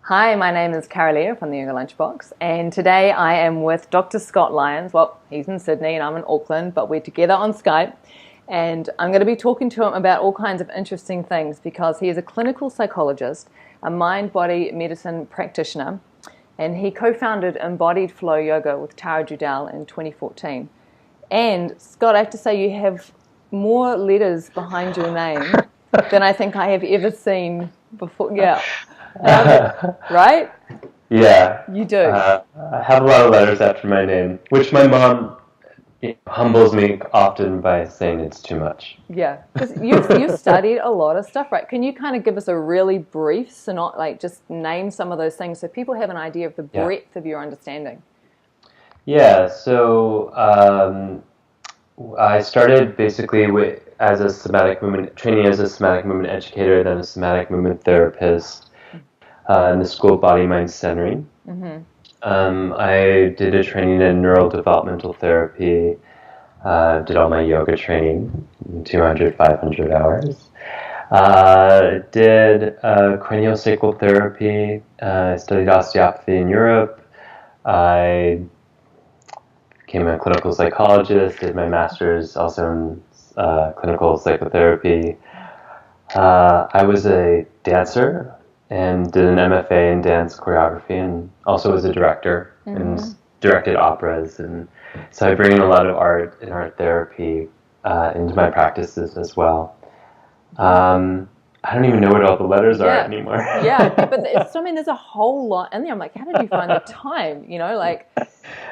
Hi, my name is Kara-Leah from the Yoga Lunchbox, and today I am with Dr. Scott Lyons. Well, he's in Sydney and I'm in Auckland, but we're together on Skype, and I'm going to be talking to him about all kinds of interesting things because he is a clinical psychologist, a mind-body medicine practitioner, and he co-founded Embodied Flow Yoga with Tara Judell in 2014. And Scott, I have to say you have more letters behind your name than I think I have ever seen before. Yeah. Right? Yeah. You do. I have a lot of letters after my name, which my mom humbles me often by saying it's too much. Yeah, because you've studied a lot of stuff, right? Can you kind of give us a really brief, so not like just name some of those things so people have an idea of the breadth of your understanding? Yeah, so I started basically as a somatic movement, training as a somatic movement educator, then a somatic movement therapist in the School of Body Mind Centering. Mm-hmm. I did a training in neurodevelopmental therapy, did all my yoga training, 200, 500 hours. Did craniosacral therapy, studied osteopathy in Europe. I became a clinical psychologist, did my master's also in clinical psychotherapy. I was a dancer and did an MFA in dance choreography, and also was a director and directed operas. And so I bring in a lot of art and art therapy into my practices as well. I don't even know what all the letters are anymore. Yeah, but there's a whole lot in there. I'm like, how did you find the time?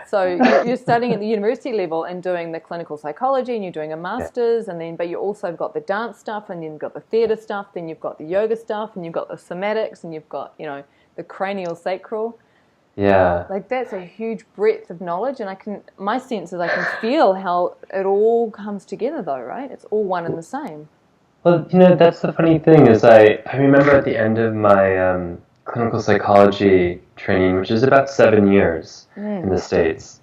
So you're studying at the university level and doing the clinical psychology, and you're doing a master's, but you also have got the dance stuff, and then you've got the theatre stuff, then you've got the yoga stuff, and you've got the somatics, and you've got, the cranial sacral. Yeah. Like, that's a huge breadth of knowledge, and my sense is I can feel how it all comes together though, right? It's all one and the same. Well, that's the funny thing is I remember at the end of my clinical psychology training, which is about 7 years in the States,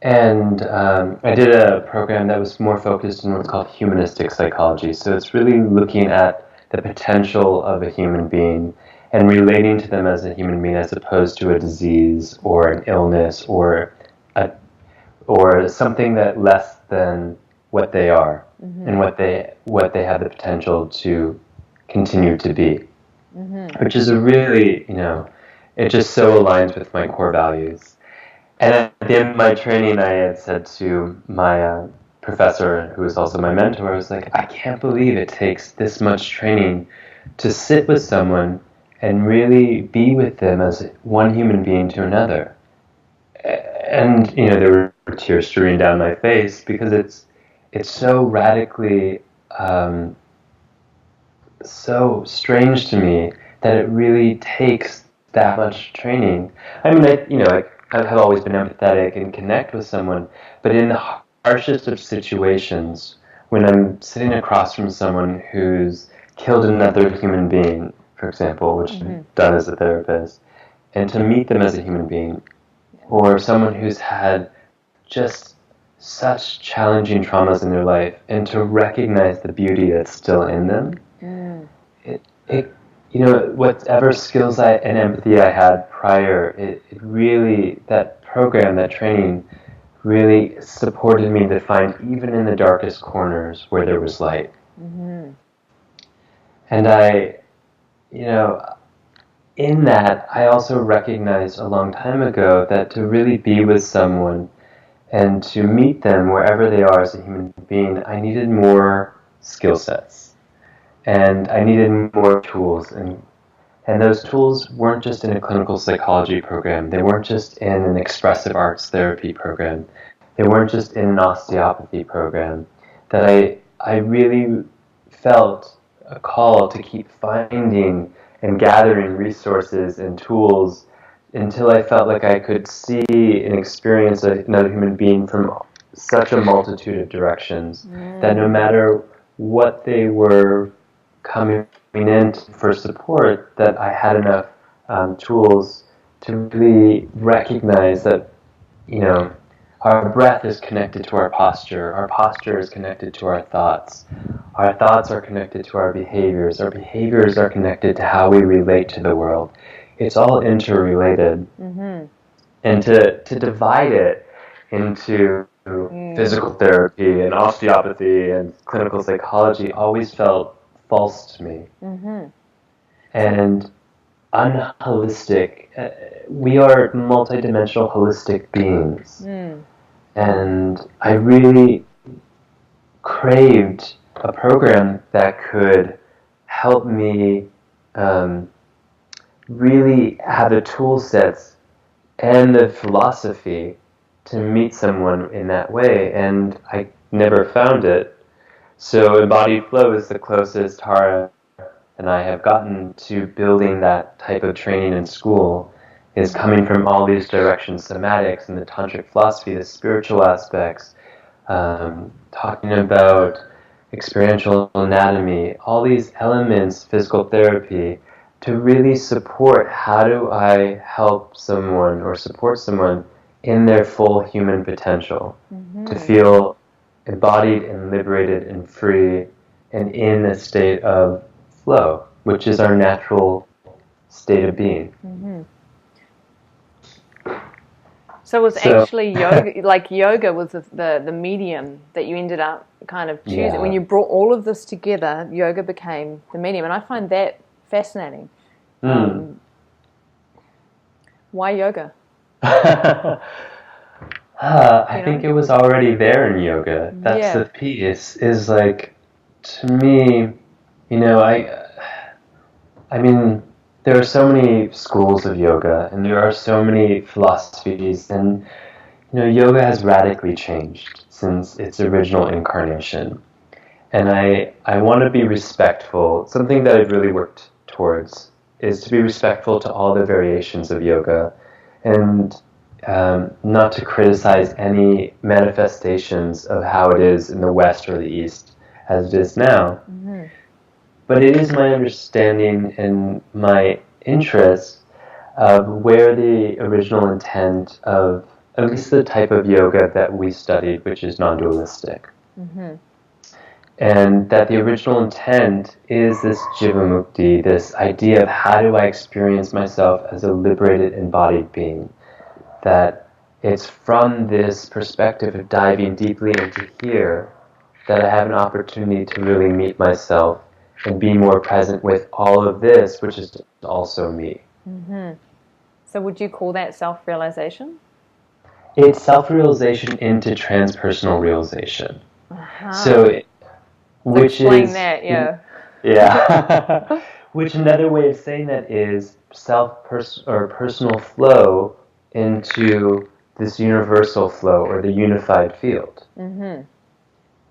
and I did a program that was more focused on what's called humanistic psychology. So it's really looking at the potential of a human being and relating to them as a human being as opposed to a disease or an illness or something that less than what they are and what they have the potential to continue to be, which is a really, it just so aligns with my core values. And at the end of my training, I had said to my professor, who was also my mentor, I was like, I can't believe it takes this much training to sit with someone and really be with them as one human being to another. And, there were tears streaming down my face because it's so radically, so strange to me that it really takes that much training. I mean, I have always been empathetic and connect with someone, but in the harshest of situations, when I'm sitting across from someone who's killed another human being, for example, which I've done as a therapist, and to meet them as a human being, or someone who's had just such challenging traumas in their life, and to recognize the beauty that's still in them, whatever skills and empathy I had prior, it really, that program, that training, really supported me to find even in the darkest corners where there was light. And in that, I also recognized a long time ago that to really be with someone and to meet them wherever they are as a human being, I needed more skill sets. And I needed more tools. And those tools weren't just in a clinical psychology program. They weren't just in an expressive arts therapy program. They weren't just in an osteopathy program. That I really felt a call to keep finding and gathering resources and tools until I felt like I could see and experience another human being from such a multitude of directions that no matter what they were coming in for support, that I had enough tools to really recognize that, our breath is connected to our posture is connected to our thoughts are connected to our behaviors are connected to how we relate to the world. it's all interrelated. And to divide it into physical therapy and osteopathy and clinical psychology always felt false to me. And unholistic, we are multidimensional holistic beings. And I really craved a program that could help me really have the tool sets and the philosophy to meet someone in that way, and I never found it. So Embodied Flow is the closest Tara and I have gotten to building that type of training in school, is coming from all these directions: somatics and the tantric philosophy, the spiritual aspects, talking about experiential anatomy, all these elements, physical therapy, to really support how do I help someone or support someone in their full human potential, to feel embodied and liberated and free and in a state of flow, which is our natural state of being. So it was actually yoga, like yoga was the medium that you ended up kind of choosing. Yeah. When you brought all of this together, yoga became the medium. And I find that fascinating. Why yoga? I think it was already there in yoga. That's the piece, is like, to me, you know, I mean, there are so many schools of yoga, and there are so many philosophies, and, you know, yoga has radically changed since its original incarnation. And I want to be respectful. Something that I've really worked towards is to be respectful to all the variations of yoga, and not to criticize any manifestations of how it is in the West or the East as it is now. But it is my understanding and my interest of where the original intent of at least the type of yoga that we studied, which is non-dualistic. And that the original intent is this jivamukti, this idea of how do I experience myself as a liberated, embodied being. That it's from this perspective of diving deeply into here that I have an opportunity to really meet myself and be more present with all of this, which is also me. So would you call that self-realization? It's self-realization into transpersonal realization. So, which explain is that, yeah. Which another way of saying that is personal flow into this universal flow or the unified field.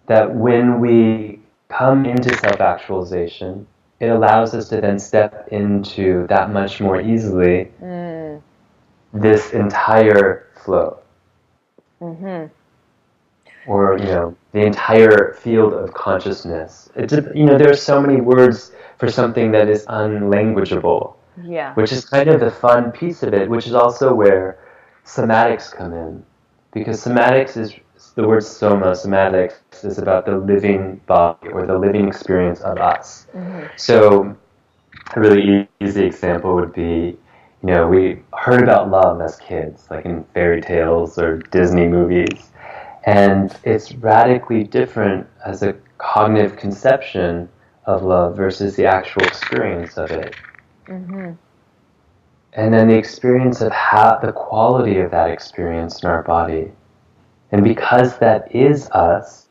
That when we come into self-actualization, it allows us to then step into that much more easily this entire flow. Or, you know, the entire field of consciousness. It's, you know, there are so many words for something that is unlanguageable, which is kind of the fun piece of it, which is also where somatics come in. Because somatics is, the word somatics is about the living body or the living experience of us. So a really easy example would be, you know, we heard about love as kids, like in fairy tales or Disney movies. And it's radically different as a cognitive conception of love versus the actual experience of it. And then the experience of how the quality of that experience in our body. And because that is us,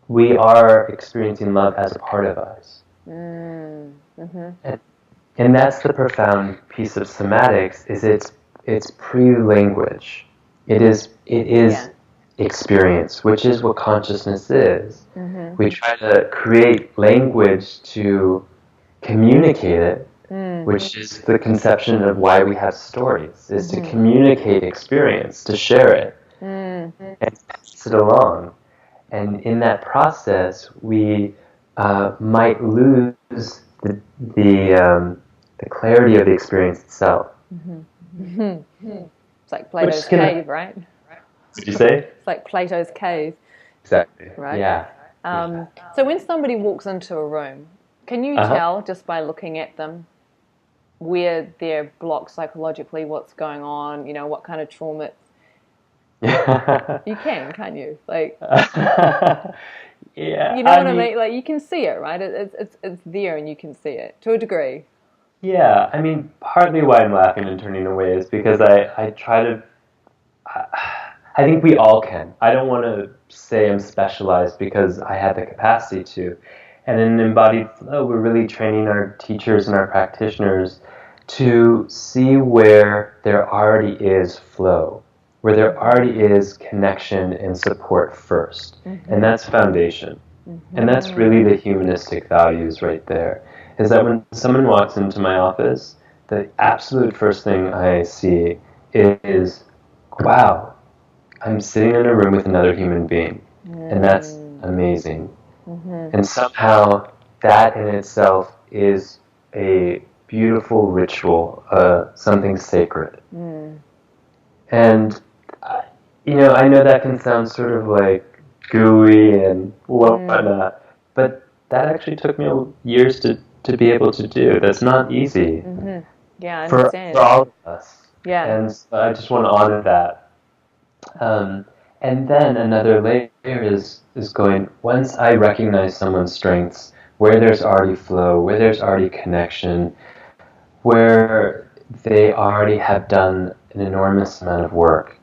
we are experiencing love as a part of us. And that's the profound piece of somatics, is it's pre-language. It is experience, which is what consciousness is. We try to create language to communicate it, which is the conception of why we have stories, is to communicate experience, to share it, and pass it along. And in that process, we might lose the clarity of the experience itself. It's like Plato's cave, right? What did you say? It's like Plato's cave. Exactly. Right? Yeah. So when somebody walks into a room, can you tell just by looking at them where they're blocked psychologically, what's going on, you know, what kind of trauma. You can't you? Like, yeah, you know what I mean? Like, you can see it, right? It's there, and you can see it to a degree. Yeah, I mean, partly why I'm laughing and turning away is because I try to. I think we all can. I don't want to say I'm specialized because I had the capacity to. And in Embodied Flow, we're really training our teachers and our practitioners to see where there already is flow, where there already is connection and support first. And that's foundation. And that's really the humanistic values right there. Is that when someone walks into my office, the absolute first thing I see is, wow, I'm sitting in a room with another human being. And that's amazing. And somehow that in itself is a beautiful ritual, something sacred. And, you know, I know that can sound sort of like gooey and whatnot, but that actually took me years to be able to do. That's not easy. Yeah, I for understand. all of us. Yeah. And so I just want to honor that. And then another layer is going, once I recognize someone's strengths, where there's already flow, where there's already connection, where they already have done an enormous amount of work,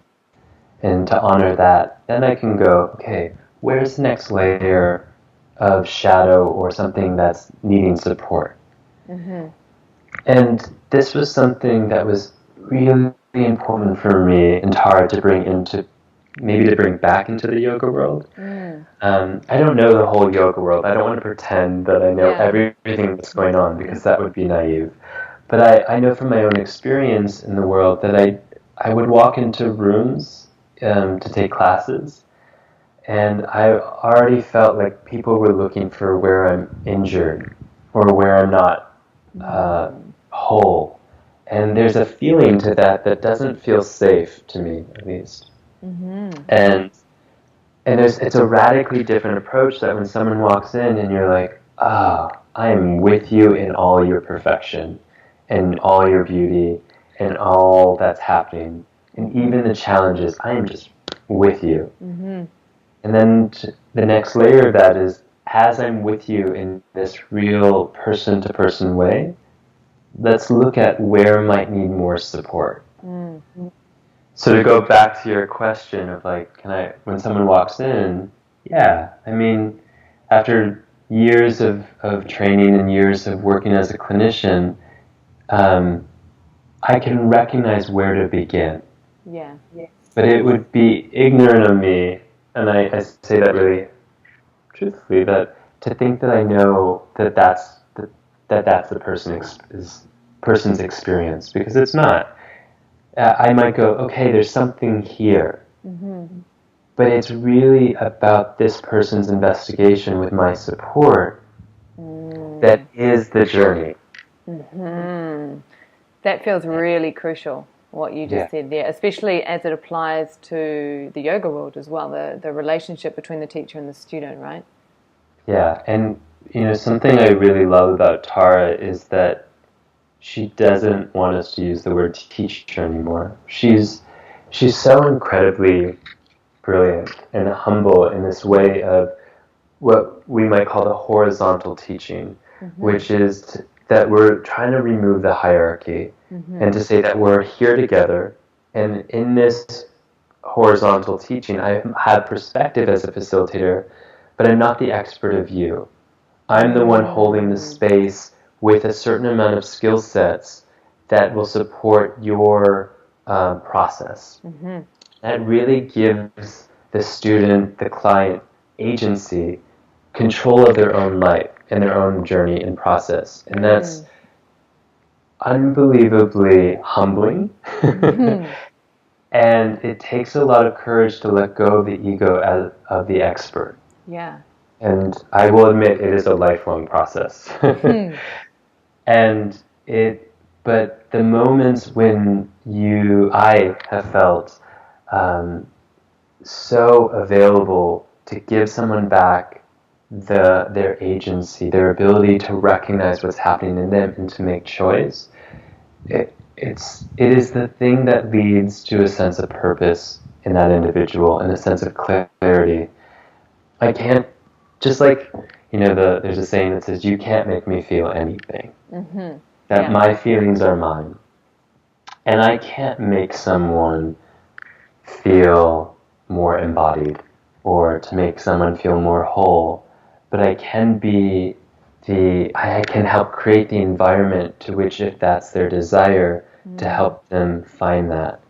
and to honor that, then I can go, okay, where's the next layer of shadow or something that's needing support? And this was something that was really important for me and Tara to bring back into the yoga world. I don't know the whole yoga world. I don't want to pretend that I know everything that's going on, because that would be naive. But I know from my own experience in the world that I would walk into rooms to take classes, and I already felt like people were looking for where I'm injured or where I'm not whole. And there's a feeling to that doesn't feel safe to me, at least. And it's a radically different approach that when someone walks in and you're like, I am with you in all your perfection and all your beauty and all that's happening, and even the challenges, I am just with you. And then the next layer of that is, as I'm with you in this real person-to-person way, let's look at where might need more support. So to go back to your question of like, when someone walks in, yeah, I mean, after years of training and years of working as a clinician, I can recognize where to begin. Yeah. But it would be ignorant of me, and I say that really truthfully, that to think that I know that's the person's experience, because it's not. I might go, okay, there's something here, but it's really about this person's investigation with my support that is the journey. That feels really crucial, what you just said there, especially as it applies to the yoga world as well, the relationship between the teacher and the student, right? Yeah, and you know, something I really love about Tara is that she doesn't want us to use the word teacher anymore. She's so incredibly brilliant and humble in this way of what we might call the horizontal teaching, which is that we're trying to remove the hierarchy and to say that we're here together. And in this horizontal teaching, I have perspective as a facilitator, but I'm not the expert of you. I'm the one holding the space with a certain amount of skill sets that will support your process. That really gives the student, the client, agency, control of their own life and their own journey and process. And that's unbelievably humbling. And it takes a lot of courage to let go of the ego of the expert. Yeah. And I will admit it is a lifelong process. But the moments when I have felt so available to give someone back their agency, their ability to recognize what's happening in them and to make choice, it is the thing that leads to a sense of purpose in that individual and a sense of clarity. I can't, just like, there's a saying that says, you can't make me feel anything. Mm-hmm. That my feelings are mine. And I can't make someone feel more embodied or to make someone feel more whole, but I can help create the environment to which, if that's their desire, to help them find that,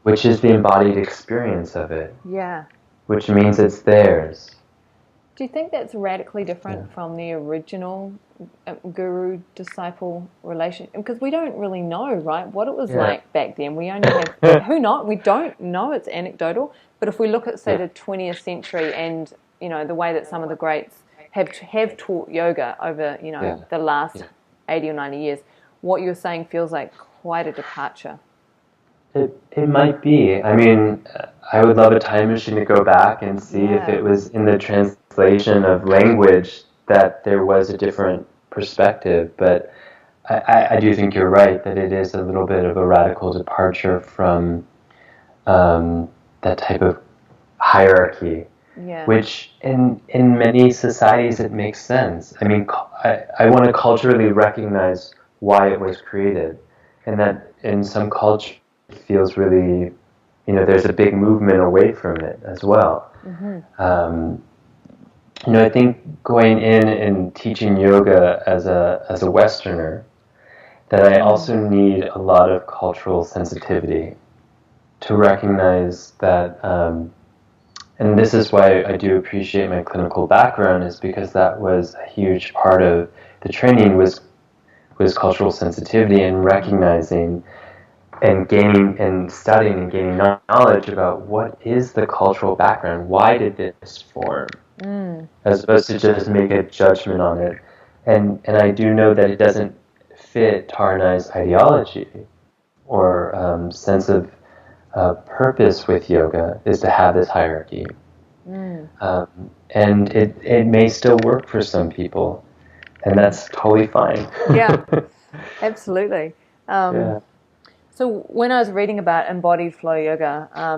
which is the embodied experience of it. Yeah. Which means it's theirs. Do you think that's radically different from the original guru-disciple relationship? Because we don't really know, right, what it was like back then. We only have, we don't know, it's anecdotal. But if we look at, say, the 20th century and, the way that some of the greats have taught yoga over, the last 80 or 90 years, what you're saying feels like quite a departure. It might be. I mean, I would love a time machine to go back and see if it was in the translation of language that there was a different perspective. But I do think you're right that it is a little bit of a radical departure from that type of hierarchy, which in many societies it makes sense. I mean, I want to culturally recognize why it was created, and that in some culture it feels really, there's a big movement away from it as well. I think going in and teaching yoga as a Westerner, that I also need a lot of cultural sensitivity to recognize that, and this is why I do appreciate my clinical background, is because that was a huge part of the training was cultural sensitivity and recognizing and gaining and studying and gaining knowledge about what is the cultural background, why did this form, as opposed to just make a judgment on it. And I do know that it doesn't fit Taranai's ideology or sense of purpose with yoga is to have this hierarchy. And it may still work for some people, and that's totally fine. Yeah, absolutely. So when I was reading about embodied flow yoga, I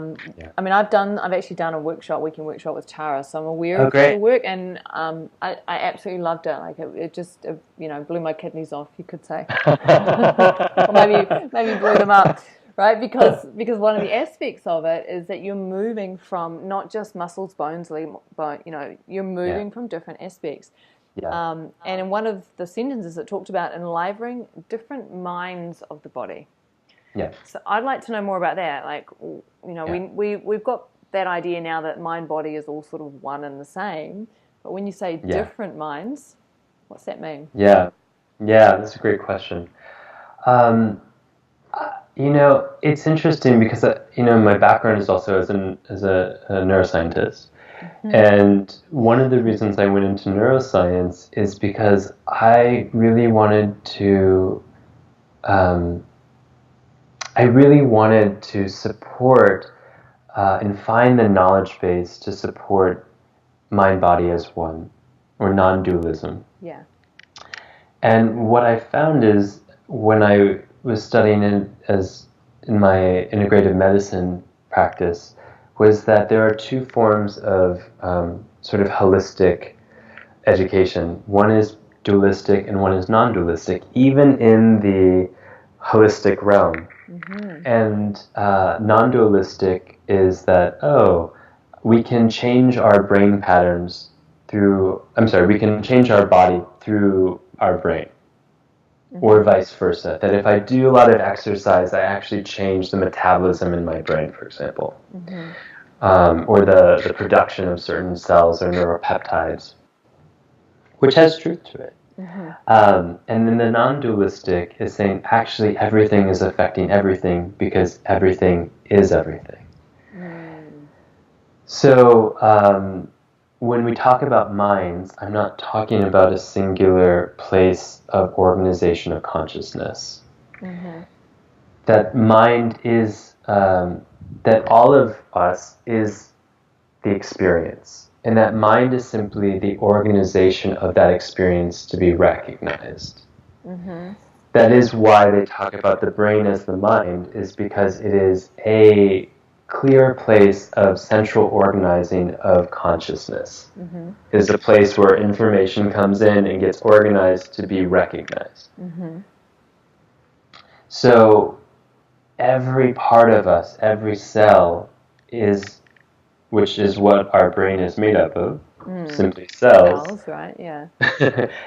mean, I've actually done a weekend workshop with Tara, so I'm aware of the work, and I absolutely loved it. Like it just blew my kidneys off, you could say, or maybe blew them up, right? Because one of the aspects of it is that you're moving from not just muscles, bones, but you're moving from different aspects. And in one of the sentences it talked about enlivening different minds of the body. Yeah. So I'd like to know more about that. Like, we've got that idea now that mind-body is all sort of one and the same. But when you say different minds, what's that mean? Yeah, that's a great question. It's interesting because my background is also as a neuroscientist, and one of the reasons I went into neuroscience is because I really wanted to. Support and find the knowledge base to support mind-body as one, or non-dualism. Yeah. And what I found is when I was studying in my integrative medicine practice was that there are two forms of sort of holistic education. One is dualistic and one is non-dualistic, even in the holistic realm. And non-dualistic is that, we can change our brain patterns we can change our body through our brain, or vice versa. That if I do a lot of exercise, I actually change the metabolism in my brain, for example, or the production of certain cells or neuropeptides, which has truth to it. And then the non-dualistic is saying actually everything is affecting everything because everything is everything. So when we talk about minds, I'm not talking about a singular place of organization of consciousness. That mind is, that all of us is the experience. And that mind is simply the organization of that experience to be recognized. that is why they talk about the brain as the mind, is because it is a clear place of central organizing of consciousness. Mm-hmm. It is a place where information comes in and gets organized to be recognized. Mm-hmm. So every part of us, every cell is, which is what our brain is made up of, simply cells. Cells, right? Yeah.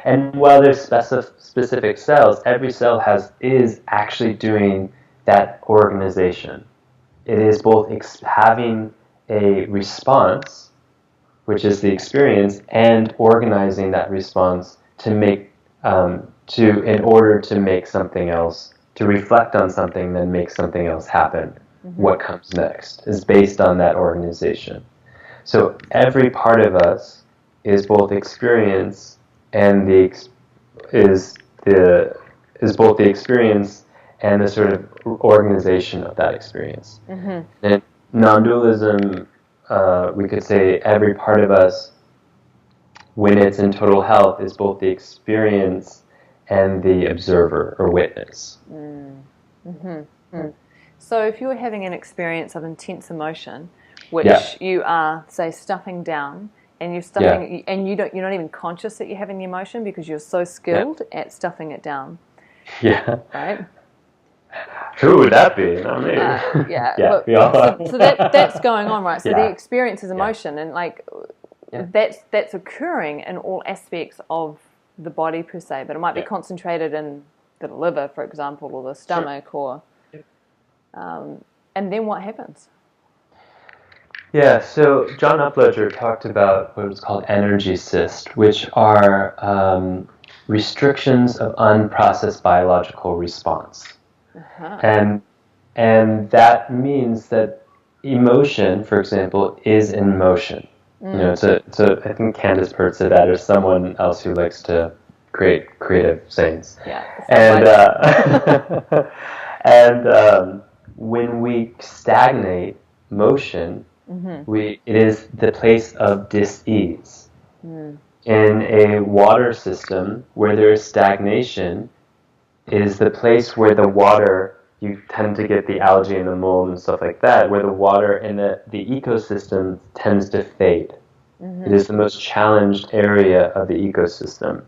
And while there's specific cells, every cell is actually doing that organization. It is both having a response, which is the experience, and organizing that response to make in order to make something else, to reflect on something, then make something else happen. What comes next is based on that organization. So every part of us is both experience and is both the experience and the sort of organization of that experience. And non-dualism, we could say every part of us, when it's in total health, is both the experience and the observer or witness. So if you're having an experience of intense emotion, which you are, say, stuffing down, and you're stuffing, and you're not even conscious that you're having the emotion because you're so skilled at stuffing it down. Yeah. Right? Who would that be? Not me. So that's going on, right? So the experience is emotion, and like that's occurring in all aspects of the body per se, but it might be concentrated in the liver, for example, or the stomach, or and then what happens? Yeah, so John Upledger talked about what was called energy cysts, which are restrictions of unprocessed biological response. And that means that emotion, for example, is in motion. You know, so I think Candace Pert said that, or someone else who likes to create creative sayings. Yeah. And when we stagnate motion, it is the place of dis-ease. In a water system where there is stagnation, is the place where the water, you tend to get the algae and the mold and stuff like that, where the water in the ecosystem tends to fade. It is the most challenged area of the ecosystem.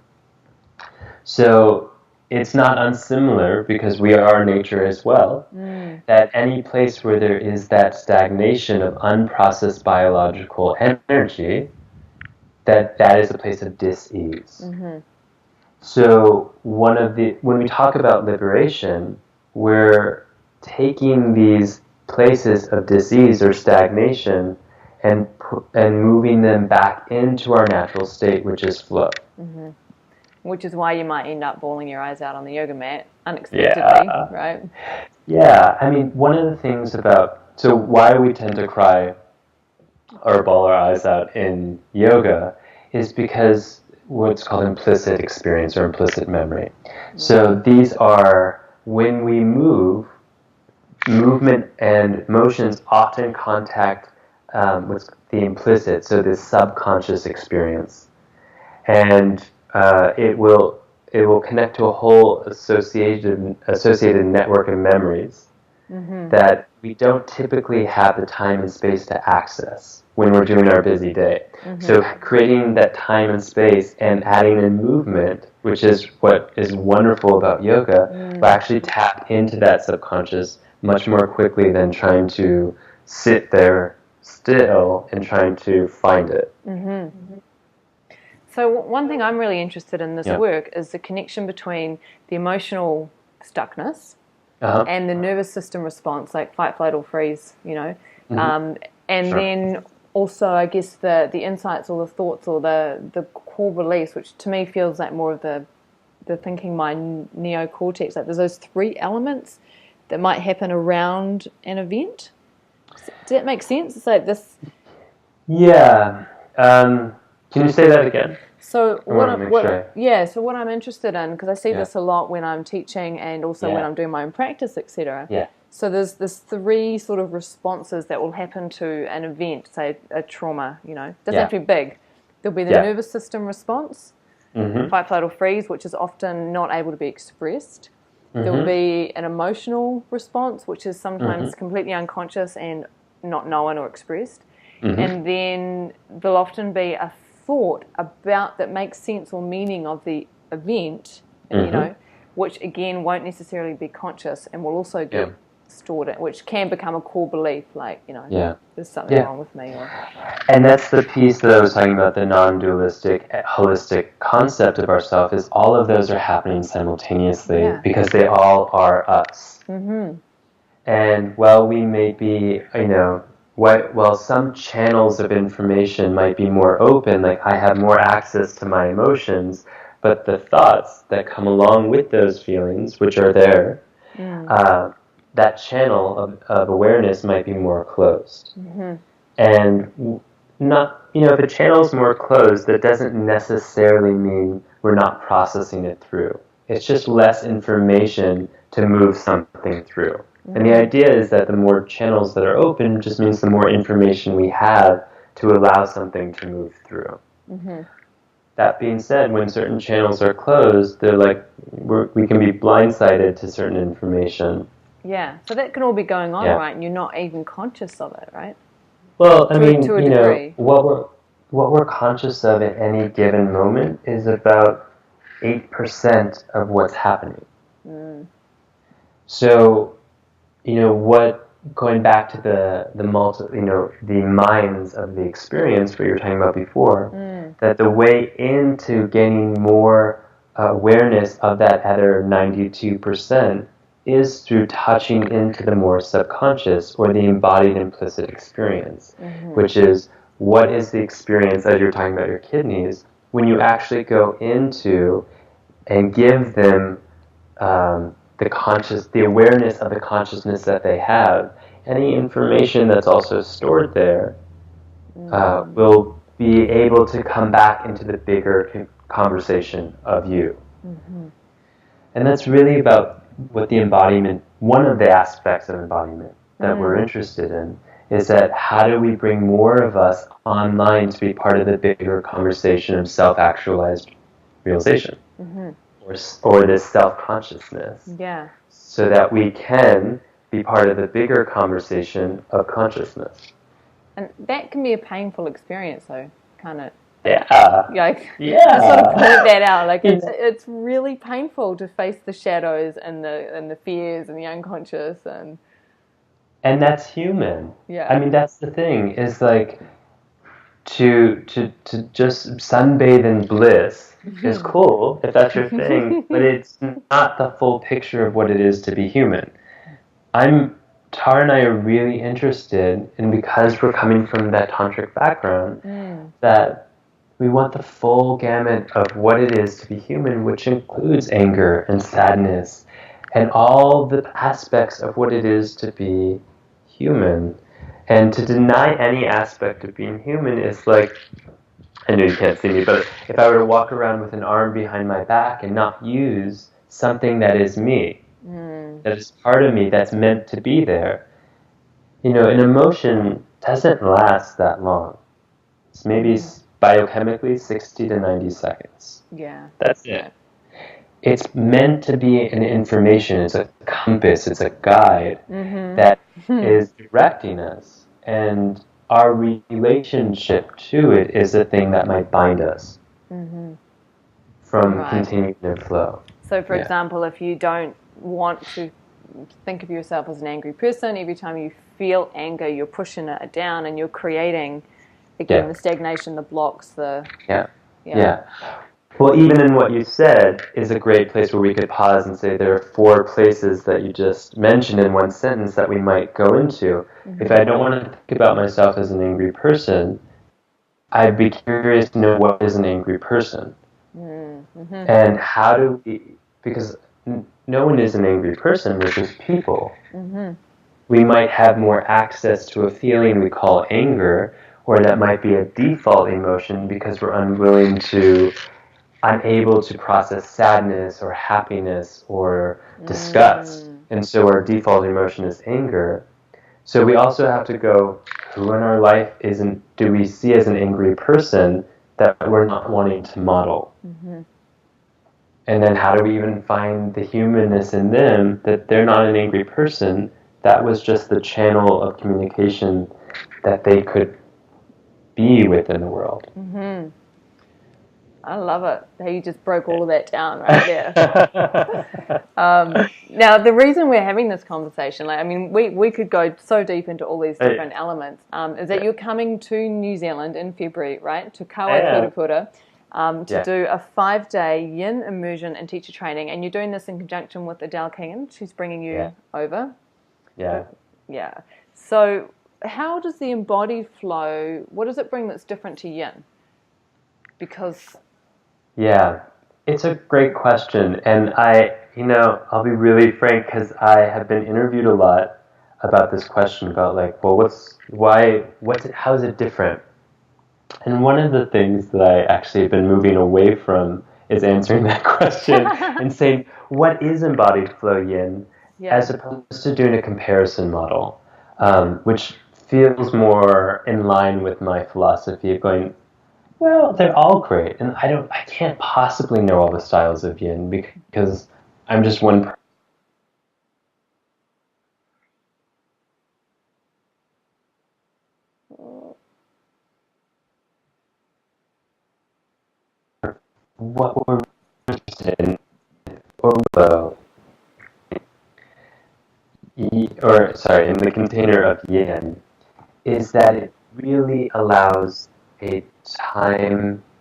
So it's not unsimilar, because we are nature as well, that any place where there is that stagnation of unprocessed biological energy, that is a place of dis-ease. So when we talk about liberation, we're taking these places of dis-ease or stagnation and moving them back into our natural state, which is flow. Which is why you might end up bawling your eyes out on the yoga mat unexpectedly, right? Yeah, I mean, one of the things so why we tend to cry or bawl our eyes out in yoga is because what's called implicit experience or implicit memory. So these are, when we move, movement and motions often contact what's the implicit, so this subconscious experience. And it will connect to a whole associated network of memories that we don't typically have the time and space to access when we're doing our busy day. So creating that time and space and adding in movement, which is what is wonderful about yoga, will actually tap into that subconscious much more quickly than trying to sit there still and trying to find it. So one thing I'm really interested in this work is the connection between the emotional stuckness and the nervous system response, like fight, flight, or freeze, you know. And then also, I guess, the insights or the thoughts or the core beliefs, which to me feels like more of the thinking mind, neocortex. Like there's those three elements that might happen around an event. Does that make sense? It's like this. Yeah. Can you say that again? So what I'm interested in, because I see this a lot when I'm teaching and also when I'm doing my own practice, etc. Yeah. So there's three sort of responses that will happen to an event, say a trauma, you know. Doesn't have to be big. There'll be the nervous system response, fight, flight, or freeze, which is often not able to be expressed. There will be an emotional response, which is sometimes Mm-hmm. completely unconscious and not known or expressed. Mm-hmm. And then there'll often be a thought about that makes sense or meaning of the event, you know, which again won't necessarily be conscious and will also get stored, which can become a core belief, like, you know, there's something wrong with me. Or... And that's the piece that I was talking about, the non-dualistic, holistic concept of ourself, is all of those are happening simultaneously because they all are us. Mm-hmm. And while we may be, you know, while some channels of information might be more open, like I have more access to my emotions, but the thoughts that come along with those feelings, which are there, that channel of awareness might be more closed. Mm-hmm. And not, you know, if a channel is more closed, that doesn't necessarily mean we're not processing it through. It's just less information to move something through. Mm-hmm. And the idea is that the more channels that are open just means the more information we have to allow something to move through. Mm-hmm. That being said, when certain channels are closed, they're like, we can be blindsided to certain information. Yeah, so that can all be going on, right? And you're not even conscious of it, right? Well, I mean, to a you degree. know, what we're conscious of at any given moment is about 8% of what's happening. Mm. So, you know, going back to the minds of the experience, what you were talking about before, that the way into gaining more awareness of that other 92% is through touching into the more subconscious or the embodied implicit experience, which is what is the experience, as you're talking about your kidneys, when you actually go into and give them the awareness of the consciousness that they have. Any information that's also stored there will be able to come back into the bigger conversation of you. Mm-hmm. And that's really about what the embodiment, one of the aspects of embodiment that we're interested in, is that how do we bring more of us online to be part of the bigger conversation of self-actualized realization, or this self-consciousness, so that we can be part of the bigger conversation of consciousness. And that can be a painful experience, though, kind of. Like, to sort of point that out, like it's really painful to face the shadows and the fears and the unconscious, and that's human. I mean, that's the thing, is like to just sunbathe in bliss is cool if that's your thing, but it's not the full picture of what it is to be human. Tara and I are really interested, and because we're coming from that tantric background, that we want the full gamut of what it is to be human, which includes anger and sadness and all the aspects of what it is to be human. And to deny any aspect of being human is like, I know you can't see me, but if I were to walk around with an arm behind my back and not use something that is me, that is part of me, that's meant to be there, you know, an emotion doesn't last that long. It's maybe biochemically 60 to 90 seconds. Yeah. That's it. It's meant to be an information. It's a compass. It's a guide that is directing us. And our relationship to it is the thing that might bind us from continuing to flow. So, for example, if you don't want to think of yourself as an angry person, every time you feel anger, you're pushing it down and you're creating, again, the stagnation, the blocks, the... Well, even in what you said is a great place where we could pause and say there are 4 places that you just mentioned in one sentence that we might go into. If I don't want to think about myself as an angry person, I'd be curious to know what is an angry person. And how do we... Because no one is an angry person, we're just people. We might have more access to a feeling we call anger, or that might be a default emotion because we're unable to process sadness or happiness or disgust. And so our default emotion is anger. So we also have to go, who in our life do we see as an angry person that we're not wanting to model? And then how do we even find the humanness in them, that they're not an angry person? That was just the channel of communication that they could be within the world. Mm-hmm. I love it. How you just broke all of that down right there. Now, the reason we're having this conversation, like, I mean, we could go so deep into all these different elements, is that you're coming to New Zealand in February, right? To Kara-Leah to do a 5-day Yin immersion and teacher training, and you're doing this in conjunction with Adele Kingan. She's bringing you over. Yeah. So how does the embodied flow, what does it bring that's different to Yin? Because... Yeah, it's a great question. And I'll be really frank, because I have been interviewed a lot about this question about like, well, how is it different? And one of the things that I actually have been moving away from is answering that question and saying, what is embodied flow yin, as opposed to doing a comparison model, which feels more in line with my philosophy of going, well, they're all great, and I can't possibly know all the styles of yin because I'm just one person. What we're interested in, in the container of yin, is that it really allows an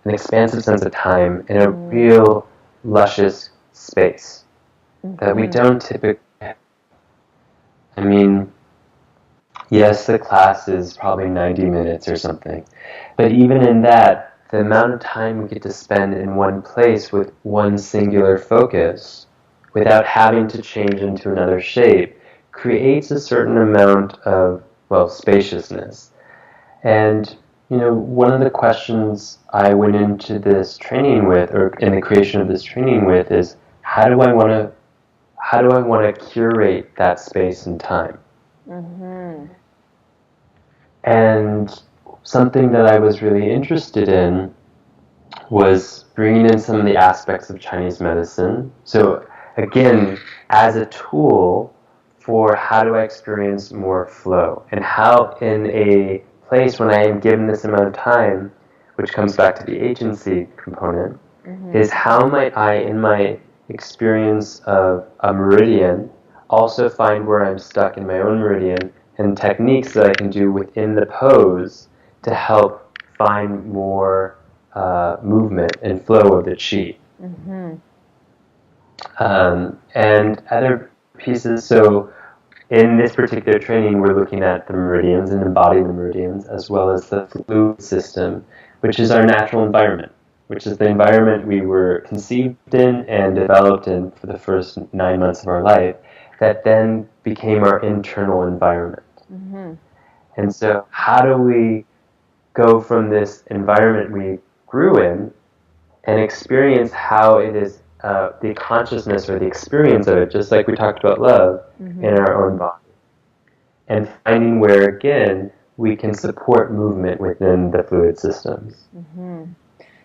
expansive sense of time in a real luscious space that we don't typically have. I mean, yes, the class is probably 90 minutes or something, but even in that, the amount of time we get to spend in one place with one singular focus without having to change into another shape creates a certain amount of, spaciousness. And, one of the questions I went into this training with, or in the creation of this training with, is how do I want to curate that space and time? Mm-hmm. And something that I was really interested in was bringing in some of the aspects of Chinese medicine. So again, as a tool for how do I experience more flow, and how in a place when I am given this amount of time, which comes back to the agency component, is how might I, in my experience of a meridian, also find where I'm stuck in my own meridian, and techniques that I can do within the pose to help find more movement and flow of the chi. And other pieces, so in this particular training, we're looking at the meridians and embodying the meridians, as well as the fluid system, which is our natural environment, which is the environment we were conceived in and developed in for the first 9 months of our life, that then became our internal environment. And so how do we go from this environment we grew in and experience how it is the consciousness or the experience of it, just like we talked about love, in our own body. And finding where, again, we can support movement within the fluid systems.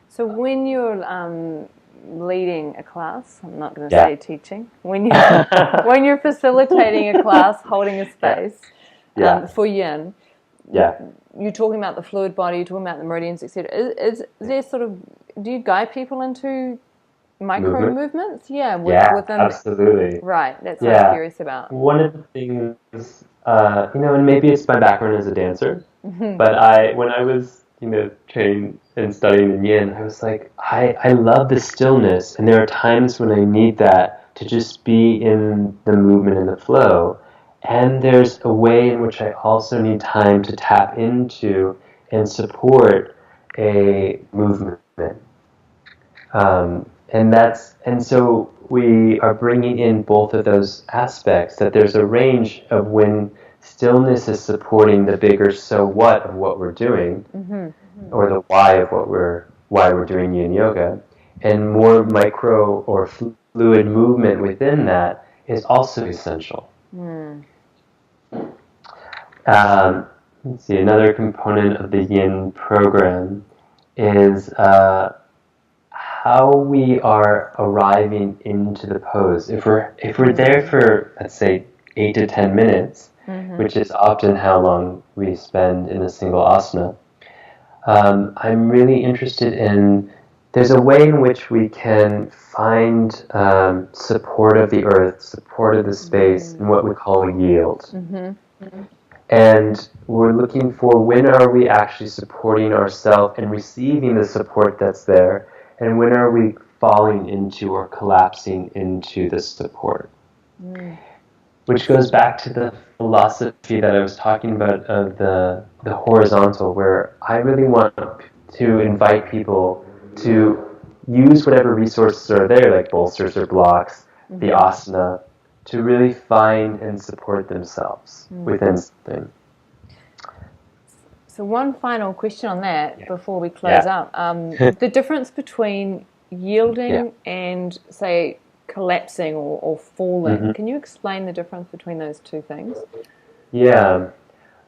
So when you're leading a class, I'm not going to say teaching, when you're facilitating a class, holding a space for yin, you're talking about the fluid body, you're talking about the meridians, etc. Is there sort of, do you guide people into micro movements? Within, absolutely. Right, that's what I'm curious about. One of the things, and maybe it's my background as a dancer, but when I was, trained and studying in Yin, I was like, I love the stillness, and there are times when I need that to just be in the movement and the flow. And there's a way in which I also need time to tap into and support a movement. And so we are bringing in both of those aspects, that there's a range of when stillness is supporting the bigger so what of what we're doing, or the why of why we're doing yin yoga, and more micro or fluid movement within that is also essential. Let's see, another component of the yin program is how we are arriving into the pose. If we're there for, let's say, 8 to 10 minutes, which is often how long we spend in a single asana, I'm really interested in, there's a way in which we can find support of the earth, support of the space, and what we call yield. And we're looking for, when are we actually supporting ourselves and receiving the support that's there, and when are we falling into or collapsing into the support. Which goes back to the philosophy that I was talking about of the horizontal, where I really want to invite people to use whatever resources are there, like bolsters or blocks, the asana, to really find and support themselves within something. So one final question on that before we close out. The difference between yielding and, say, collapsing or falling. Can you explain the difference between those two things? Yeah.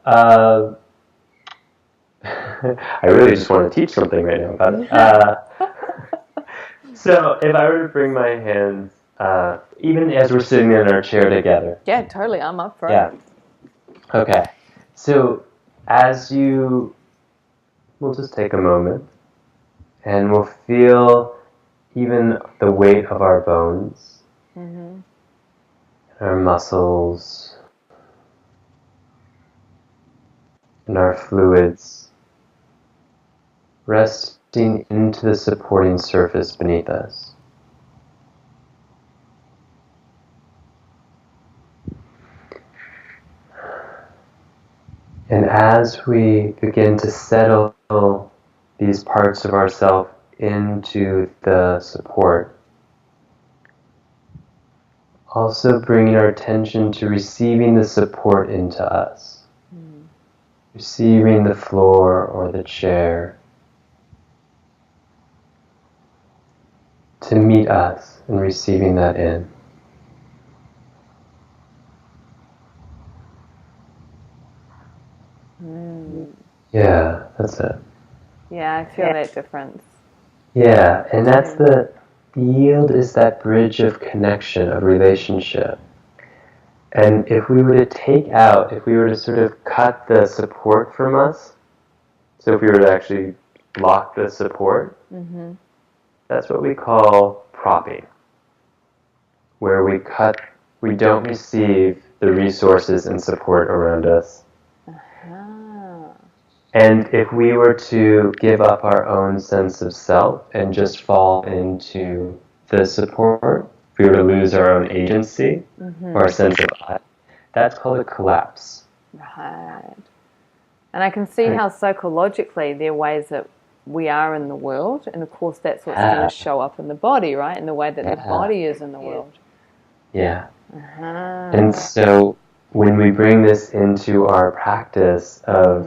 I really just want to teach something right now about it. So if I were to bring my hands, even as we're sitting in our chair together. Yeah, totally. I'm up for it. Okay. So we'll just take a moment and we'll feel even the weight of our bones, our muscles, and our fluids resting into the supporting surface beneath us. And as we begin to settle these parts of ourselves into the support, also bringing our attention to receiving the support into us. Receiving the floor or the chair to meet us and receiving that in. Yeah, that's it. Yeah, I feel that difference. Yeah, and that's the yield is that bridge of connection, of relationship. And if we were to sort of cut the support from us, so if we were to actually block the support, that's what we call propping, where we don't receive the resources and support around us. And if we were to give up our own sense of self and just fall into the support, if we were to lose our own agency or our sense of I, that's called a collapse. Right. And I can see how psychologically there are ways that we are in the world, and of course that's what's going to show up in the body, right? In the way that the body is in the world. Yeah. And so when we bring this into our practice of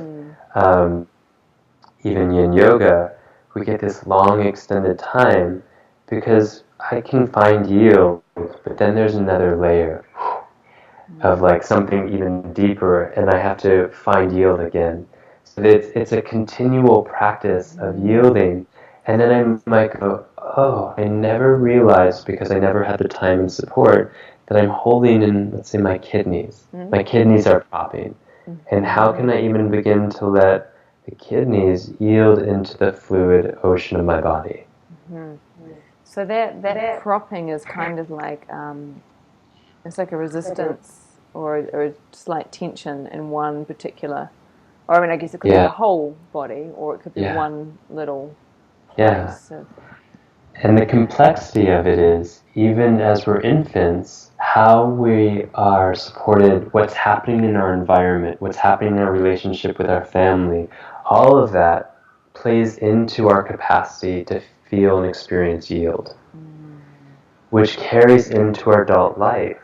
even yin yoga, we get this long extended time because I can find yield, but then there's another layer of like something even deeper, and I have to find yield again. So it's a continual practice of yielding, and then I might go, oh, I never realized, because I never had the time and support, that I'm holding in, let's say, my kidneys. My kidneys are propping. And how can I even begin to let the kidneys yield into the fluid ocean of my body? So that propping is kind of like, it's like a resistance or a slight tension in one particular, or I mean, I guess it could be the whole body, or it could be one little place. And the complexity of it is, even as we're infants, how we are supported, what's happening in our environment, what's happening in our relationship with our family, all of that plays into our capacity to feel and experience yield, which carries into our adult life.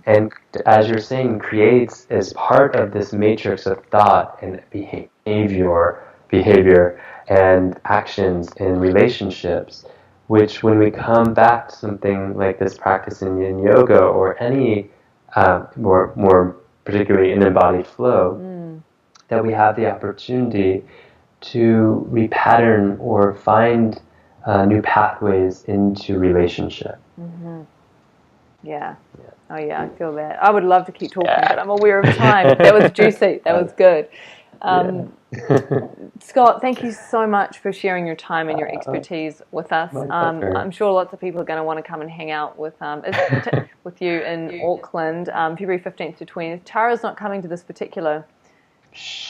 And as you're saying, creates as part of this matrix of thought and behavior and actions and relationships, which when we come back to something like this practice in yin yoga or any more particularly in embodied flow, that we have the opportunity to repattern or find new pathways into relationship. Mm-hmm. Yeah. Oh yeah, I feel that. I would love to keep talking, but I'm aware of time. That was juicy. That was good. Scott, thank you so much for sharing your time and your expertise with us. I'm sure lots of people are going to want to come and hang out with with you in Auckland, February 15th to 20th. Tara's not coming to this particular.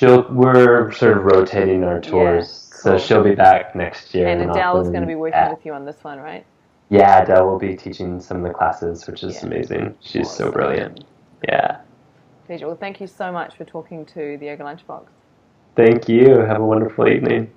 We're sort of rotating our tours, so she'll be back next year. And Adele is going to be working with you on this one, right? Yeah, Adele will be teaching some of the classes, which is amazing. She's so brilliant. Yeah. Pleasure. Well, thank you so much for talking to the Yoga Lunchbox. Thank you. Have a wonderful evening.